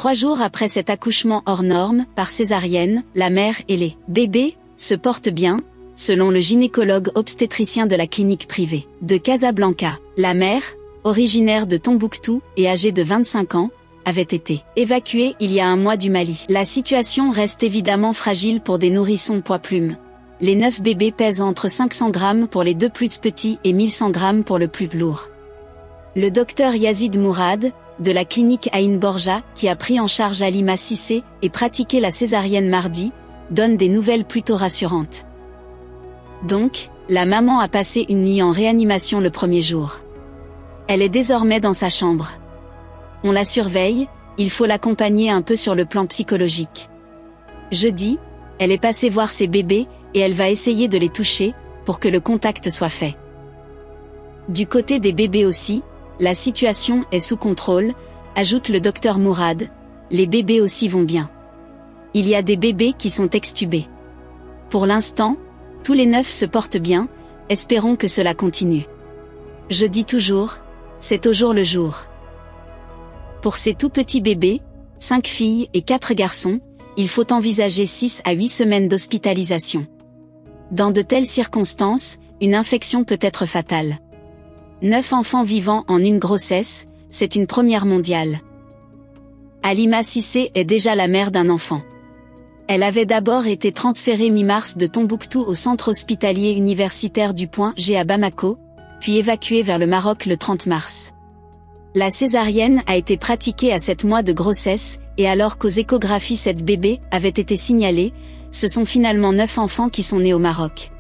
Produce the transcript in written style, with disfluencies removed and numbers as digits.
3 jours après cet accouchement hors norme, par césarienne, la mère et les bébés se portent bien, selon le gynécologue obstétricien de la clinique privée de Casablanca. La mère, originaire de Tombouctou et âgée de 25 ans, avait été évacuée il y a un mois du Mali. La situation reste évidemment fragile pour des nourrissons poids-plume. Les 9 bébés pèsent entre 500 grammes pour les 2 plus petits et 1100 grammes pour le plus lourd. Le docteur Yazid Mourad, de la clinique Aïn Borja, qui a pris en charge Halima Cissé et pratiqué la césarienne mardi, donne des nouvelles plutôt rassurantes. Donc, la maman a passé une nuit en réanimation le premier jour. Elle est désormais dans sa chambre. On la surveille, il faut l'accompagner un peu sur le plan psychologique. Jeudi, elle est passée voir ses bébés, et elle va essayer de les toucher, pour que le contact soit fait. Du côté des bébés aussi, la situation est sous contrôle, ajoute le docteur Mourad, les bébés aussi vont bien. Il y a des bébés qui sont extubés. Pour l'instant, tous les 9 se portent bien, espérons que cela continue. Je dis toujours, c'est au jour le jour. Pour ces tout petits bébés, 5 filles et 4 garçons, il faut envisager 6 à 8 semaines d'hospitalisation. Dans de telles circonstances, une infection peut être fatale. 9 enfants vivant en une grossesse, c'est une première mondiale. Halima Cissé est déjà la mère d'un enfant. Elle avait d'abord été transférée mi-mars de Tombouctou au centre hospitalier universitaire du Point G à Bamako, puis évacuée vers le Maroc le 30 mars. La césarienne a été pratiquée à 7 mois de grossesse, et alors qu'aux échographies 7 bébés avaient été signalés, ce sont finalement 9 enfants qui sont nés au Maroc.